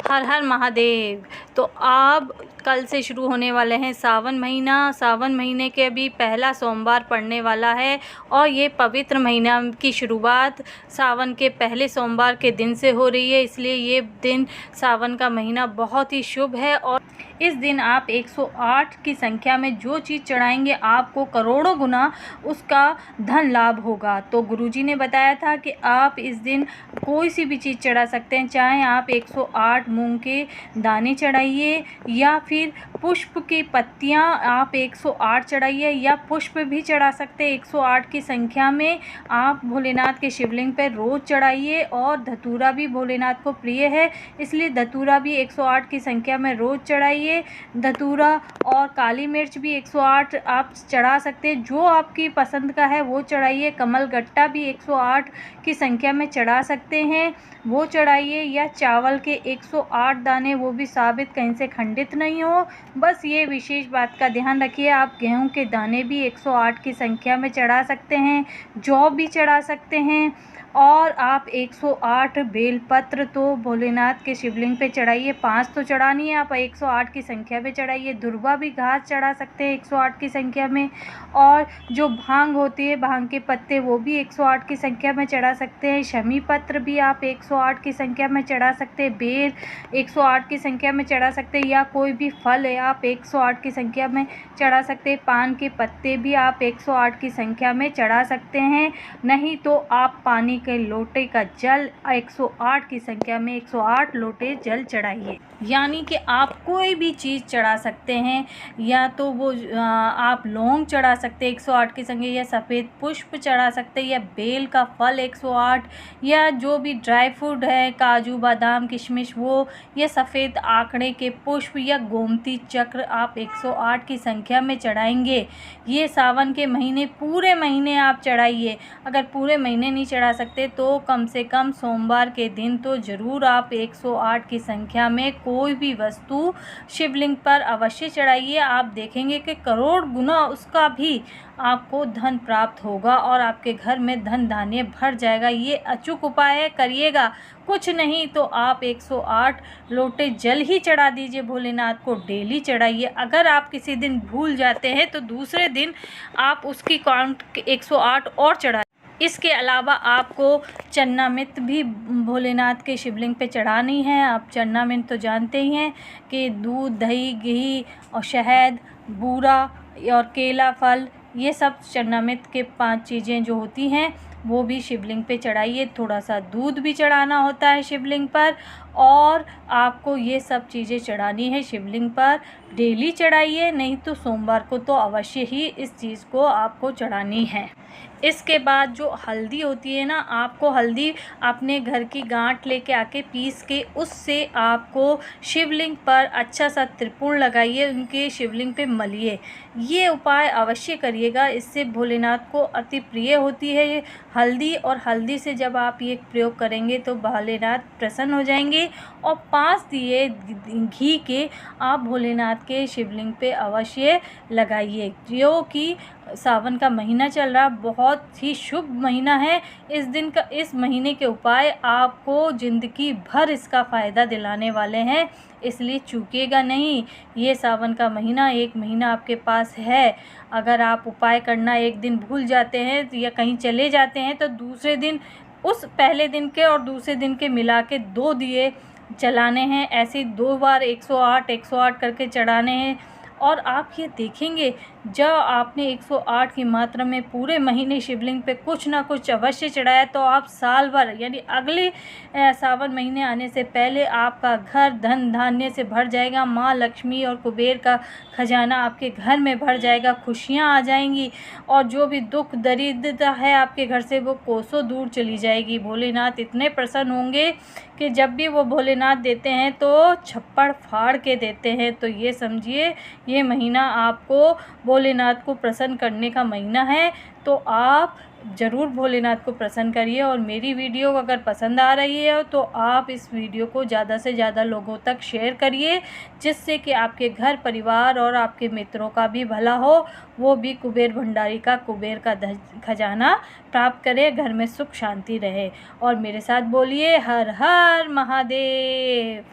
हर हर महादेव। तो अब कल से शुरू होने वाले हैं सावन महीना। सावन महीने के अभी पहला सोमवार पड़ने वाला है और ये पवित्र महीना की शुरुआत सावन के पहले सोमवार के दिन से हो रही है, इसलिए ये दिन सावन का महीना बहुत ही शुभ है। और इस दिन आप 108 की संख्या में जो चीज़ चढ़ाएंगे आपको करोड़ों गुना उसका धन लाभ होगा। तो गुरुजी ने बताया था कि आप इस दिन कोई सी भी चीज़ चढ़ा सकते हैं, चाहे आप 108 मूंग के दाने चढ़ाइए या फिर पुष्प की पत्तियां आप 108 चढ़ाइए, या पुष्प भी चढ़ा सकते हैं 108 की संख्या में। आप भोलेनाथ के शिवलिंग पर रोज़ चढ़ाइए। और धतूरा भी भोलेनाथ को प्रिय है, इसलिए धतूरा भी 108 की संख्या में रोज़ चढ़ाइए। धतूरा और काली मिर्च भी 108 आप चढ़ा सकते हैं, जो आपकी पसंद का है वो चढ़ाइए। कमल गट्टा भी 108 की संख्या में चढ़ा सकते हैं, वो चढ़ाइए। या चावल के 108 दाने, वो भी साबित कहीं से खंडित नहीं हो। बस ये विशेष बात का ध्यान रखिए। आप गेहूं के दाने भी 108 की संख्या में चढ़ा सकते हैं, जौ भी चढ़ा सकते हैं। और आप 108 बेलपत्र तो भोलेनाथ के शिवलिंग पे चढ़ाइए। 5 तो चढ़ानी है, आप 108 की संख्या में चढ़ाइए। दुर्वा भी घास चढ़ा सकते हैं 108 की संख्या में। और जो भांग होती है, भांग के पत्ते, वो भी 108 की संख्या में चढ़ा सकते हैं। शमी पत्र भी आप 108 की संख्या में चढ़ा सकते हैं। बेर 108 की संख्या में चढ़ा सकते हैं, या कोई भी फल है आप 108 की संख्या में चढ़ा सकते हैं। पान के पत्ते भी आप 108 की संख्या में चढ़ा सकते हैं। नहीं तो आप पानी के लोटे का जल 108 की संख्या में 108 लोटे जल चढ़ाइए। यानी कि आप कोई भी चीज़ चढ़ा सकते हैं, या तो वो आप लौंग चढ़ा सकते हैं 108 की संख्या, या सफ़ेद पुष्प चढ़ा सकते हैं, या बेल का फल 108, या जो भी ड्राई फ्रूट है काजू बादाम किशमिश वो, या सफ़ेद आंकड़े के पुष्प, या गोमती चक्र आप 108 की संख्या में चढ़ाएंगे। ये सावन के महीने पूरे महीने आप चढ़ाइए। अगर पूरे महीने नहीं चढ़ा सकते तो कम से कम सोमवार के दिन तो ज़रूर आप 108 की संख्या में कोई भी वस्तु शिवलिंग पर अवश्य चढ़ाइए। आप देखेंगे कि करोड़ गुना उसका भी आपको धन प्राप्त होगा और आपके घर में धन धान्य भर जाएगा। ये अचूक उपाय है, करिएगा। कुछ नहीं तो आप 108 लोटे जल ही चढ़ा दीजिए भोलेनाथ को, डेली चढ़ाइए। अगर आप किसी दिन भूल जाते हैं तो दूसरे दिन आप उसकी काउंट 108 और चढ़ा। इसके अलावा आपको चन्नामृत भी भोलेनाथ के शिवलिंग पे चढ़ानी है। आप चन्नामृत तो जानते ही हैं कि दूध, दही, घी और शहद, बूरा और केला फल, ये सब चन्नामृत के 5 चीज़ें जो होती हैं वो भी शिवलिंग पे चढ़ाइए। थोड़ा सा दूध भी चढ़ाना होता है शिवलिंग पर, और आपको ये सब चीज़ें चढ़ानी है शिवलिंग पर। डेली चढ़ाइए, नहीं तो सोमवार को तो अवश्य ही इस चीज़ को आपको चढ़ानी है। इसके बाद जो हल्दी होती है ना, आपको हल्दी अपने घर की गांठ लेके आके पीस के उससे आपको शिवलिंग पर अच्छा सा त्रिपुण लगाइए, उनके शिवलिंग पे मलिए। ये उपाय अवश्य करिएगा, इससे भोलेनाथ को अति प्रिय होती है ये हल्दी। और हल्दी से जब आप ये प्रयोग करेंगे तो भोलेनाथ प्रसन्न हो जाएंगे। और 5 दिए घी के आप भोलेनाथ के शिवलिंग पे अवश्य लगाइए। क्योंकि सावन का महीना चल रहा, बहुत ही शुभ महीना है। इस महीने के उपाय आपको ज़िंदगी भर इसका फ़ायदा दिलाने वाले हैं, इसलिए चूकिएगा नहीं। ये सावन का महीना, एक महीना आपके पास है। अगर आप उपाय करना एक दिन भूल जाते हैं या कहीं चले जाते हैं तो दूसरे दिन उस पहले दिन के और दूसरे दिन के मिला के 2 दिए चलाने हैं। ऐसे 2 बार 108 करके चढ़ाने हैं। और आप ये देखेंगे जब आपने 108 की मात्रा में पूरे महीने शिवलिंग पे कुछ ना कुछ अवश्य चढ़ाया तो आप साल भर, यानी अगले सावन महीने आने से पहले आपका घर धन धान्य से भर जाएगा। माँ लक्ष्मी और कुबेर का खजाना आपके घर में भर जाएगा, खुशियाँ आ जाएंगी, और जो भी दुख दरिद्रता है आपके घर से वो कोसों दूर चली जाएगी। भोलेनाथ इतने प्रसन्न होंगे कि जब भी वो भोलेनाथ देते हैं तो छप्पड़ फाड़ के देते हैं। तो ये समझिए ये महीना आपको भोलेनाथ को प्रसन्न करने का महीना है। तो आप ज़रूर भोलेनाथ को प्रसन्न करिए। और मेरी वीडियो अगर पसंद आ रही है तो आप इस वीडियो को ज़्यादा से ज़्यादा लोगों तक शेयर करिए, जिससे कि आपके घर परिवार और आपके मित्रों का भी भला हो, वो भी कुबेर भंडारी का कुबेर का खजाना प्राप्त करें, घर में सुख शांति रहे। और मेरे साथ बोलिए हर हर महादेव।